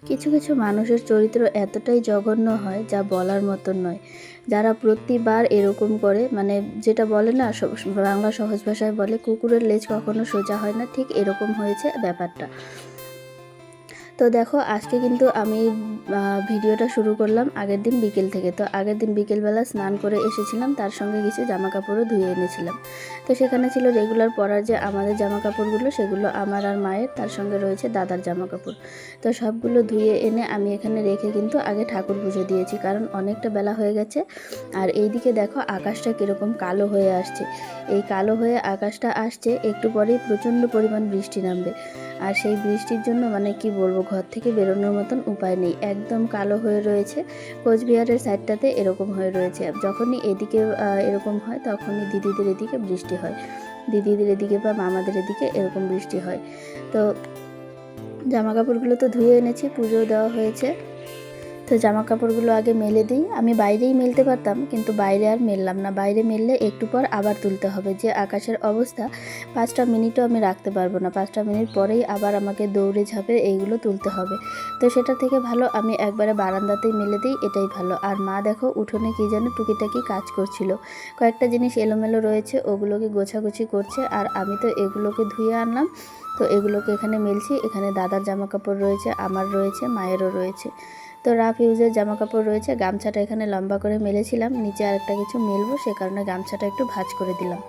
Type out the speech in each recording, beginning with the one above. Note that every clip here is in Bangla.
কিছু কিছু মানুষের চরিত্র এতটাই জঘন্য হয় যা বলার মতন নয়। যারা প্রতিবার এরকম করে, মানে যেটা বলে না, বাংলা সহজ ভাষায় বলে কুকুরের লেজ কখনো সোজা হয় না, ঠিক এরকম হয়েছে ব্যাপারটা। তো দেখো আজকে কিন্তু আমি ভিডিওটা শুরু করলাম আগের দিন বিকেল থেকে। তো আগের দিন বিকেলবেলা স্নান করে এসেছিলাম, তার সঙ্গে কিছু জামা কাপড়ও ধুয়ে এনেছিলাম। তো সেখানে ছিল রেগুলার পরার যে আমাদের জামা কাপড়গুলো, সেগুলো আমার আর মায়ের, তার সঙ্গে রয়েছে দাদার জামা কাপড়। তো সবগুলো ধুয়ে এনে আমি এখানে রেখে কিন্তু আগে ঠাকুর পুজো দিয়েছি, কারণ অনেকটা বেলা হয়ে গেছে। আর এইদিকে দেখো আকাশটা কীরকম কালো হয়ে আসছে। এই কালো হয়ে আকাশটা আসছে, একটু পরেই প্রচণ্ড পরিমাণ বৃষ্টি নামবে। আর সেই বৃষ্টির জন্য মানে কি বলবো, ঘর থেকে বেরোনোর মতন উপায় নেই, একদম কালো হয়ে রয়েছে। কোচবিহারের সাইডটাতে এরকম হয়ে রয়েছে। যখনই এদিকে এরকম হয়, তখনই দিদিদের এদিকে বৃষ্টি হয়, দিদিদের এদিকে বা মামাদের এদিকে এরকম বৃষ্টি হয়। তো জামা কাপড়গুলো তো ধুয়ে এনেছি, পুজো দেওয়া হয়েছে। তো জামা কাপড়গুলো আগে মেলে দিই। আমি বাইরেই মেলতে পারতাম, কিন্তু বাইরে আর মেললাম না। বাইরে মেললে একটু পর আবার তুলতে হবে। যে আকাশের অবস্থা, 5টা মিনিটও আমি রাখতে পারবো না। 5টা মিনিট পরেই আবার আমাকে দৌড়ে ঝাঁপে এইগুলো তুলতে হবে। তো সেটা থেকে ভালো আমি একবারে বারান্দাতেই মেলে দিই, এটাই ভালো। আর মা দেখো উঠোনে কী যেন টুকিটাকি কাজ করছিল, কয়েকটা জিনিস এলোমেলো রয়েছে, ওগুলোকে গোছাগুছি করছে। আর আমি তো এগুলোকে ধুয়ে আনলাম, তো এগুলোকে এখানে মেলছি। এখানে দাদার জামা কাপড় রয়েছে, আমার রয়েছে, মায়েরও রয়েছে। তো রাফ ইউজের জামা কাপড় রয়েছে। গামছাটা এখানে লম্বা করে মেলেছিলাম, নিচে আরেকটা কিছু মেলবো, সে কারণে গামছাটা একটু ভাঁজ করে দিলাম।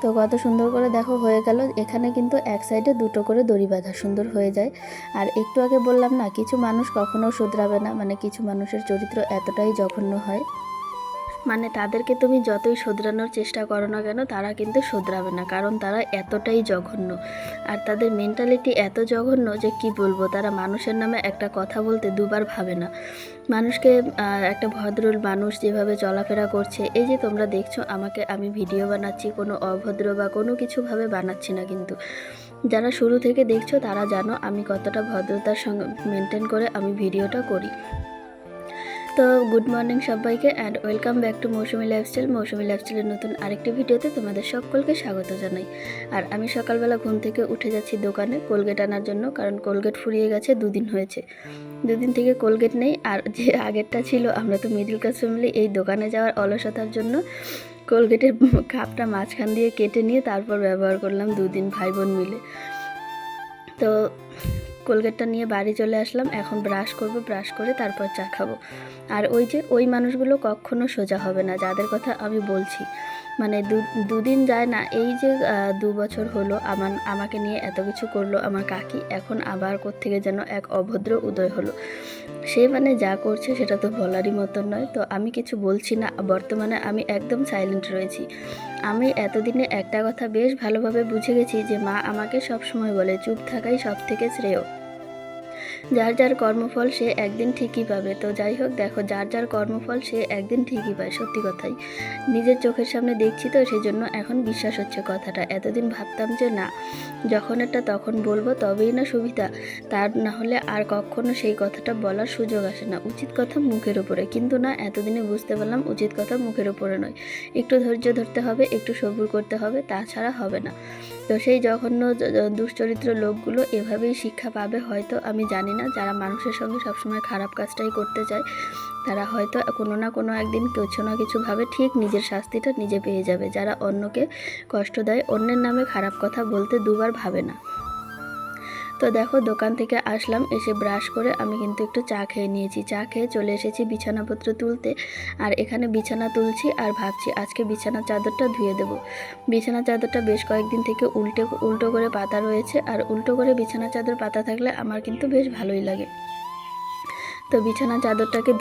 তো কত সুন্দর করে দেখো হয়ে গেল। এখানে কিন্তু এক সাইডে দুটো করে দড়ি বাঁধা, সুন্দর হয়ে যায়। আর একটু আগে বললাম না, কিছু মানুষ কখনো শুধরাবে না, মানে কিছু মানুষের চরিত্র এতটাই জঘন্য হয়, মানে তাদেরকে তুমি যতই শোধরানোর চেষ্টা করো না কেন, তারা কিন্তু শোধরাবে না, কারণ তারা এতটাই জঘন্য। আর তাদের মেন্টালিটি এত জঘন্য যে কি বলবো, তারা মানুষের নামে একটা কথা বলতে দুবার ভাবে না। মানুষকে একটা ভদ্র মানুষ যেভাবে চলাফেরা করছে, এই যে তোমরা দেখছো আমাকে, আমি ভিডিও বানাচ্ছি, কোনো অভদ্র বা কোনো কিছুভাবে বানাচ্ছি না, কিন্তু যারা শুরু থেকে দেখছো তারা জানো আমি কতটা ভদ্রতার সঙ্গে মেনটেন করে আমি ভিডিওটা করি। তো গুড মর্নিং সবাইকে, and welcome back to Mousumi Lifestyle. Mousumi লাইফস্টাইলের নতুন আরেকটি ভিডিওতে তোমাদের সকলকে স্বাগত জানাই। আর আমি সকালবেলা ঘুম থেকে উঠে যাচ্ছি দোকানে কোলগেট আনার জন্য, কারণ কোলগেট ফুরিয়ে গেছে, 2 দিন হয়েছে, 2 দিন থেকে কোলগেট নেই। আর যে আগেরটা ছিল, আমরা তো মিডিল ক্লাস ফ্যামিলি, এই দোকানে যাওয়ার অলসতার জন্য কোলগেটের কাপটা মাঝখান দিয়ে কেটে নিয়ে তারপর ব্যবহার করলাম 2 দিন ভাই বোন মিলে। তো কোলগেটটা নিয়ে বাড়ি চলে আসলাম, এখন ব্রাশ করব, ব্রাশ করে তারপর চা খাবো। আর ওই মানুষগুলো কখনো সোজা হবে না যাদের কথা আমি বলছি। মানে 2 দিন যায় না, এই যে 2 বছর হলো আমাকে নিয়ে এত কিছু করলো আমার কাকি, এখন আবার কোত্থেকে যেন এক অভদ্র উদয় হলো। সে মানে যা করছে সেটা তো বলারই মতন নয়। তো আমি কিছু বলছি না, বর্তমানে আমি একদম সাইলেন্ট রয়েছি। আমি এতদিনে একটা কথা বেশ ভালোভাবে বুঝে গেছি, যে মা আমাকে সবসময় বলে চুপ থাকাই সব থেকে শ্রেয়। যার যার কর্মফল সে একদিন ঠিকই পাবে। তো যাই হোক, দেখো যার যার কর্মফল সে একদিন ঠিকই পায়, সত্যি কথাই। নিজের চোখের সামনে দেখছি, তো সেই জন্য এখন বিশ্বাস হচ্ছে কথাটা। এতদিন ভাবতাম যে না, যখন এটা তখন বলবো তবেই না সুবিধা, তার না হলে আর কখনো সেই কথাটা বলার সুযোগ আসে না। উচিত কথা মুখের উপরে, কিন্তু না, এতদিনে বুঝতে পারলাম উচিত কথা মুখের উপরে নয়, একটু ধৈর্য ধরতে হবে, একটু সবুর করতে হবে, তাছাড়া হবে না। তো সেই জঘন্য দুশ্চরিত্র লোকগুলো এভাবেই শিক্ষা পাবে হয়তো, আমি জানি না। যারা মানুষের সঙ্গে সবসময় খারাপ কাজটাই করতে চায়, তারা হয়তো কোনো না কোনো একদিন কিছু না কিছুভাবে ঠিক নিজের শাস্তিটা নিজে পেয়ে যাবে। যারা অন্যকে কষ্ট দেয়, অন্যের নামে খারাপ কথা বলতে দুবার ভাবে না। তো দেখো দোকান থেকে আসলাম, এসে ব্রাশ করে আমি কিন্তু একটু চা খেয়ে নিয়েছি। চা খেয়ে চলে এসেছি বিছানাপত্র তুলতে। আর এখানে বিছানা তুলছি আর ভাবছি আজকে বিছানার চাদরটা ধুয়ে দেব। বিছানার চাদরটা বেশ কয়েকদিন থেকে উল্টো করে পাতা রয়েছে, আর উল্টো করে বিছানার চাদর পাতা থাকলে আমার কিন্তু বেশ ভালোই লাগে। তো বিছানার চাদরটাকে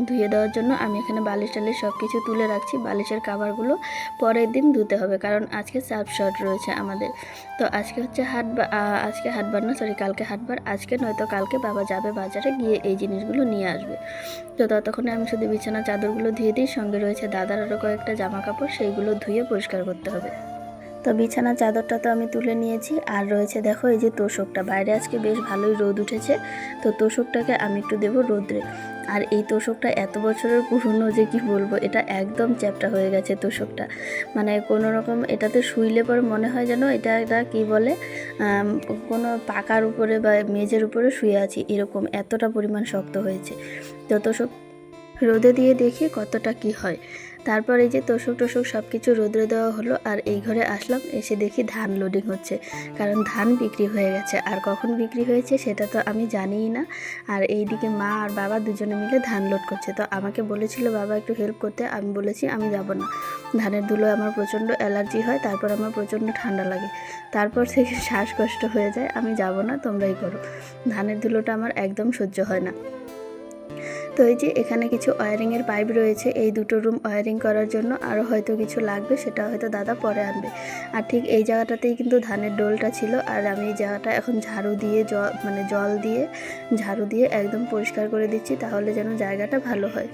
ধুয়ে দেওয়ার জন্য আমি এখানে বালিশ টালিশ সব কিছু তুলে রাখছি। বালিশের কাভারগুলো পরের দিন ধুতে হবে, কারণ আজকে সার্ফ শর্ট রয়েছে আমাদের। তো আজকে হচ্ছে হাটবার না, সরি, কালকে হাটবার। আজকে নয়তো কালকে বাবা যাবে বাজারে, গিয়ে এই জিনিসগুলো নিয়ে আসবে। তো ততক্ষণে আমি শুধু বিছানার চাদরগুলো ধুয়ে দিই। সঙ্গে রয়েছে দাদার আরও কয়েকটা জামা কাপড়, সেইগুলো ধুয়ে পরিষ্কার করতে হবে। তো বিছানার চাদরটা তো আমি তুলে নিয়েছি, আর রয়েছে দেখো এই যে তোষকটা। বাইরে আজকে বেশ ভালোই রোদ উঠেছে, তো তোষকটাকে আমি একটু দেবো রোদ্রে। আর এই তোষকটা এত বছরের পুরনো যে কি বলবো, এটা একদম চ্যাপ্টা হয়ে গেছে তোষকটা। মানে কোনো রকম এটাতে শুইলে পরে মনে হয় যেন এটা কি বলে, কোনো পাকার উপরে বা মেঝের উপরে শুয়ে আছি এরকম, এতটা পরিমাণ শক্ত হয়েছে। তো তোষক রোদে দিয়ে দেখি কতটা কি হয়। তারপর এই যে তোষক সব কিছু রোদে দেওয়া হলো, আর এই ঘরে আসলাম, এসে দেখি ধান লোডিং হচ্ছে, কারণ ধান বিক্রি হয়ে গেছে। আর কখন বিক্রি হয়েছে সেটা তো আমি জানিই না। আর এইদিকে মা আর বাবা দুজনে মিলে ধান লোড করছে। তো আমাকে বলেছিল বাবা একটু হেল্প করতে, আমি বলেছি আমি যাব না, ধানের ধুলো আমার প্রচণ্ড অ্যালার্জি হয়, তারপর আমার প্রচণ্ড ঠান্ডা লাগে, তারপর থেকে শ্বাসকষ্ট হয়ে যায়, আমি যাব না, তোমরাই করো। ধানের ধুলোটা আমার একদম সহ্য হয় না। তো এই যে এখানে কিছু ওয়্যারিংয়ের পাইপ রয়েছে, এই দুটো রুম ওয়্যারিং করার জন্য। আরও হয়তো কিছু লাগবে, সেটা হয়তো দাদা পরে আনবে। আর ঠিক এই জায়গাটাতেই কিন্তু ধানের ডোলটা ছিল, আর আমি এই জায়গাটা এখন ঝাড়ু দিয়ে জল দিয়ে ঝাড়ু দিয়ে একদম পরিষ্কার করে দিচ্ছি, তাহলে যেন জায়গাটা ভালো হয়,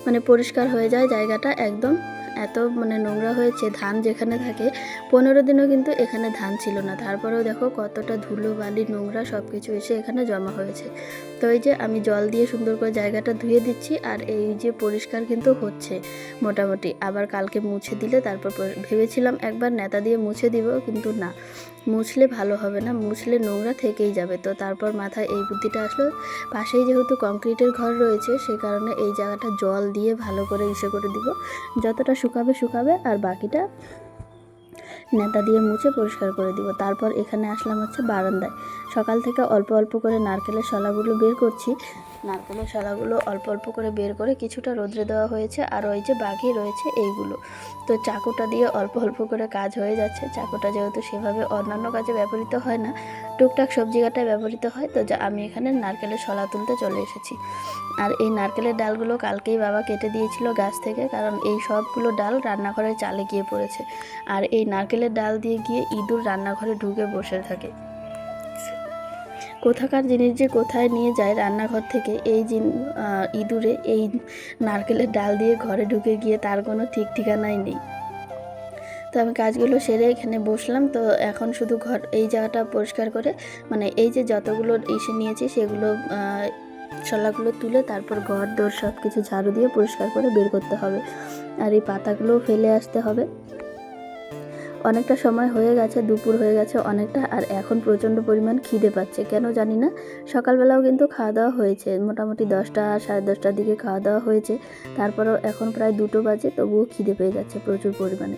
মানে পরিষ্কার হয়ে যায় জায়গাটা একদম। এত নোংরা হয়েছে, ধান যেখানে থাকে 15 দিনও কিন্তু এখানে ধান ছিল না, তারপরেও দেখো কতটা ধুলো বালি নোংরা সব কিছু এসে এখানে জমা হয়েছে। তো এই যে আমি জল দিয়ে সুন্দর করে জায়গাটা ধুয়ে দিচ্ছি, আর এই যে পরিষ্কার কিন্তু হচ্ছে মোটামুটি। আবার কালকে মুছে দিলে তারপর ভেবেছিলাম একবার নেতা দিয়ে মুছে দিব, কিন্তু না, মুছলে ভালো হবে না, মুছলে নোংরা থেকেই যাবে। তো তারপর মাথায় এই বুদ্ধিটা আসলো, পাশেই যেহেতু কংক্রিটের ঘর রয়েছে, সে কারণে এই জায়গাটা জল দিয়ে ভালো করে ইসে করে দিব, যতটা শুকাবে আর বাকিটা নেতা দিয়ে মুছে পরিষ্কার করে দিব। তারপর এখানে আসলাম হচ্ছে বারান্দায়। সকাল থেকে অল্প অল্প করে নারকেলের শলাগুলো বের করছি, নারকেলের শলাগুলো অল্প অল্প করে বের করে কিছুটা রোদ্রে দেওয়া হয়েছে, আর ওই যে বাকি রয়েছে এইগুলো। তো চাকুটা দিয়ে অল্প অল্প করে কাজ হয়ে যাচ্ছে। চাকুটা যেহেতু সেভাবে অন্যান্য কাজে ব্যবহৃত হয় না, টুকটাক সবজি কাটায় ব্যবহৃত হয়, তো আমি এখানে নারকেলের শলা তুলতে চলে এসেছি। আর এই নারকেলের ডালগুলো কালকেই বাবা কেটে দিয়েছিল গাছ থেকে, কারণ এই সবগুলো ডাল রান্নাঘরের চালে গিয়ে পড়েছে, আর এই নারকেলের ডাল দিয়ে গিয়ে ইঁদুর রান্নাঘরে ঢুকে বসে থাকে। কোথাকার জিনিস যে কোথায় নিয়ে যায় রান্নাঘর থেকে, এই ইঁদুরে এই নারকেলের ডাল দিয়ে ঘরে ঢুকে গিয়ে তার কোনো ঠিক ঠিকানাই নেই। তো আমি কাজগুলো সেরে এখানে বসলাম। তো এখন শুধু এই জায়গাটা পরিষ্কার করে, এই যে যতগুলো এসে নিয়েছি সেগুলো শলাগুলো তুলে তারপর ঘর দোর সব কিছু ঝাড়ু দিয়ে পরিষ্কার করে বের করতে হবে, আর এই পাতাগুলোও ফেলে আসতে হবে। অনেকটা সময় হয়ে গেছে, দুপুর হয়ে গেছে অনেকটা, আর এখন প্রচণ্ড পরিমাণ খিদে পাচ্ছে, কেন জানি না। সকালবেলাও কিন্তু খাওয়া দাওয়া হয়েছে, মোটামুটি 10টা 10:30টার দিকে খাওয়া দাওয়া হয়েছে, তারপরেও এখন প্রায় 2টো বাজে, তবুও খিদে পেয়ে যাচ্ছে প্রচুর পরিমাণে।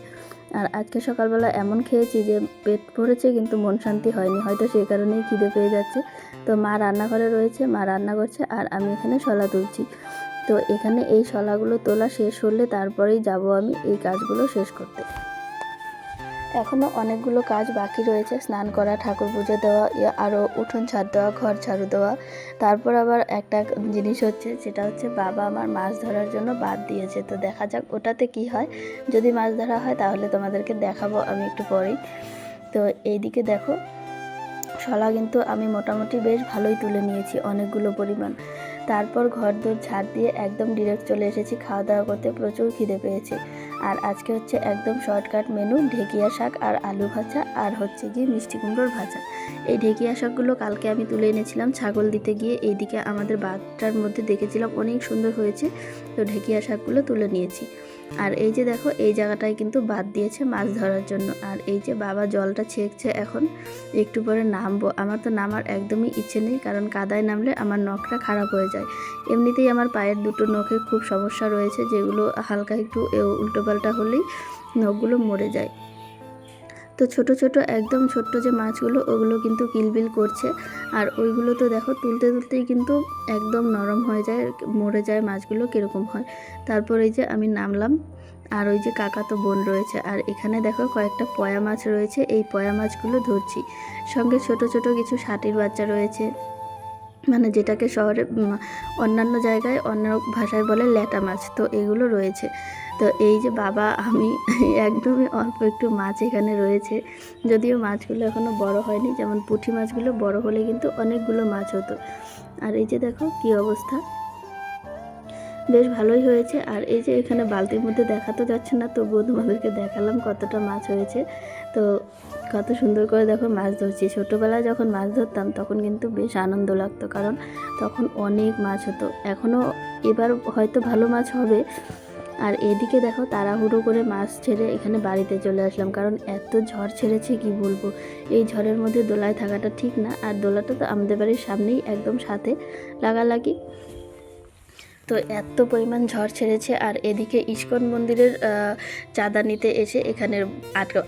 আর আজকে সকালবেলা এমন খেয়েছি যে পেট ভরেছে কিন্তু মন শান্তি হয়নি, হয়তো সেই কারণেই খিদে পেয়ে যাচ্ছে। তো মা রান্নাঘরে রয়েছে, মা রান্না করছে, আর আমি এখানে শলা তুলছি। তো এখানে এই শলাগুলো তোলা শেষ হলে তারপরেই যাব আমি এই কাজগুলো শেষ করতে। এখনও অনেকগুলো কাজ বাকি রয়েছে, স্নান করা, ঠাকুর পুজো দেওয়া, আরও উঠোন ঝাড় দেওয়া, ঘর ঝাড়ু দেওয়া। তারপর আবার একটা জিনিস হচ্ছে, সেটা হচ্ছে বাবা আমার মাছ ধরার জন্য বাদ দিয়েছে। তো দেখা যাক ওটাতে কি হয়, যদি মাছ ধরা হয় তাহলে তোমাদেরকে দেখাবো আমি একটু পরেই। তো এইদিকে দেখো শলা কিন্তু আমি মোটামুটি বেশ ভালোই তুলে নিয়েছি, অনেকগুলো পরিমাণ। তারপর ঘর দোর ঝাড় দিয়ে একদম ডিরেক্ট চলে এসেছি খাওয়া দাওয়া করতে, প্রচুর খিদে পেয়েছে। আর আজকে হচ্ছে একদম শর্টকাট মেনু, ঢেকিয়া শাক আর আলু ভাজা, আর হচ্ছে গিয়ে মিষ্টি কুমড়োর ভাজা। এই ঢেকিয়া শাকগুলো কালকে আমি তুলে এনেছিলাম ছাগল দিতে গিয়ে, এইদিকে আমাদের বাগানটার মধ্যে দেখেছিলাম অনেক সুন্দর হয়েছে, তো ঢেকিয়া শাকগুলো তুলে নিয়েছি। আর এই যে দেখো এই জায়গাটায় কিন্তু বাদ দিয়েছে মাছ ধরার জন্য। আর এই যে বাবা জলটা ছেঁকছে, এখন একটু পরে নামবো। আমার তো নামার একদমই ইচ্ছে নেই, কারণ কাদায় নামলে আমার নখটা খারাপ হয়ে যায়। এমনিতেই আমার পায়ের দুটো নখে খুব সমস্যা রয়েছে, যেগুলো হালকা একটু উল্টোপাল্টা হলেই নখগুলো মরে যায়। তো ছোট ছোট একদম ছোট্ট যে মাছগুলো, ওগুলো কিন্তু কিলবিল করছে, আর ওইগুলো তো দেখো তুলতে তুলতেই কিন্তু একদম নরম হয়ে যায়, মরে যায় মাছগুলো, কীরকম হয়। তারপর এই যে আমি নামলাম, আর ওই যে কাকা তো বোন রয়েছে, আর এখানে দেখো কয়েকটা পয়া মাছ রয়েছে, এই পয়া মাছগুলো ধরছি। সঙ্গে ছোট ছোট কিছু ষাটির বাচ্চা রয়েছে, যেটাকে শহরে অন্যান্য জায়গায় অন্য ভাষায় বলে ল্যাটা মাছ, তো এগুলো রয়েছে। তো এই যে বাবা আমি একদমই অল্প একটু মাছ এখানে রয়েছে, যদিও মাছগুলো এখনও বড় হয়নি, যেমন পুঁটি মাছগুলো বড় হলে কিন্তু অনেকগুলো মাছ হতো। আর এই যে দেখো কি অবস্থা, বেশ ভালোই হয়েছে। আর এই যে এখানে বালতির মধ্যে দেখা তো যাচ্ছে না, তবুও তোমাদেরকে দেখালাম কতটা মাছ হয়েছে। তো কত সুন্দর করে দেখো মাছ ধরছি। ছোটোবেলায় যখন মাছ ধরতাম তখন কিন্তু বেশ আনন্দ লাগতো, কারণ তখন অনেক মাছ হতো। এখনও এবার হয়তো ভালো মাছ হবে। আর এদিকে দেখো তাড়াহুড়ো করে মাছ ছেড়ে এখানে বাড়িতে চলে আসলাম, কারণ এত ঝড় ছেড়েছে কি বলবো। এই ঝড়ের মধ্যে দোলায় থাকাটা ঠিক না। আর দোলাটা তো আমাদের বাড়ির সামনেই, একদম সাথে লাগালাগি। তো এত পরিমাণ ঝড় ছেড়েছে। আর এদিকে ইস্কন মন্দিরের চাঁদা নিতে এসে এখানে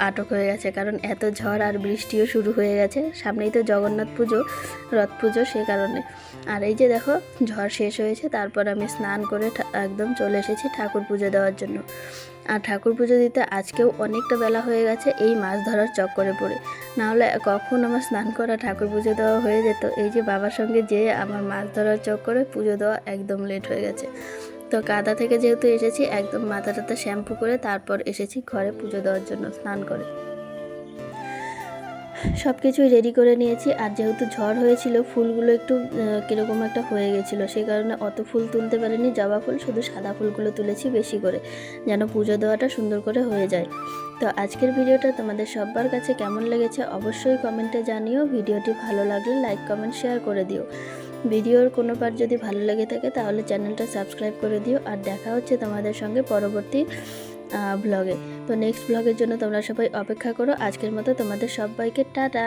আটক হয়ে গেছে, কারণ এত ঝড় আর বৃষ্টিও শুরু হয়ে গেছে। সামনেই তো জগন্নাথ পুজো, রথ পুজো, সে কারণে। আর এই যে দেখো ঝড় শেষ হয়েছে, তারপর আমি স্নান করে একদম চলে এসেছি ঠাকুর পুজো দেওয়ার জন্য। আর ঠাকুর পুজো দিতে আজকেও অনেকটা বেলা হয়ে গেছে এই মাছ ধরার চক্করে পড়ে, নাহলে কখন আমার স্নান করা ঠাকুর পুজো দেওয়া হয়ে যেত। এই যে বাবার সঙ্গে যেয়ে আমার মাছ ধরার চক্করে পুজো দেওয়া একদম লেট হয়ে গেছে। তো কাদা থেকে যেহেতু এসেছি, একদম মাথা টাথা শ্যাম্পু করে তারপর এসেছি ঘরে পুজো দেওয়ার জন্য স্নান করে। সব কিছুই রেডি করে নিয়েছি। আর যেহেতু ঝড় হয়েছিল, ফুলগুলো একটু কীরকম একটা হয়ে গেছিলো, সেই কারণে অত ফুল তুলতে পারিনি। জবা ফুল, শুধু সাদা ফুলগুলো তুলেছি বেশি করে, যেন পুজো দেওয়াটা সুন্দর করে হয়ে যায়। তো আজকের ভিডিওটা তোমাদের সবার কাছে কেমন লেগেছে অবশ্যই কমেন্টে জানিও। ভিডিওটি ভালো লাগলে লাইক কমেন্ট শেয়ার করে দিও। ভিডিওর কোনো পার্ট যদি ভালো লেগে থাকে তাহলে চ্যানেলটা সাবস্ক্রাইব করে দিও। আর দেখা হচ্ছে তোমাদের সঙ্গে পরবর্তী ব্লগে। তো নেক্সট ব্লগের জন্য তোমরা সবাই অপেক্ষা করো। আজকের মতো তোমাদের সবাইকে টাটা।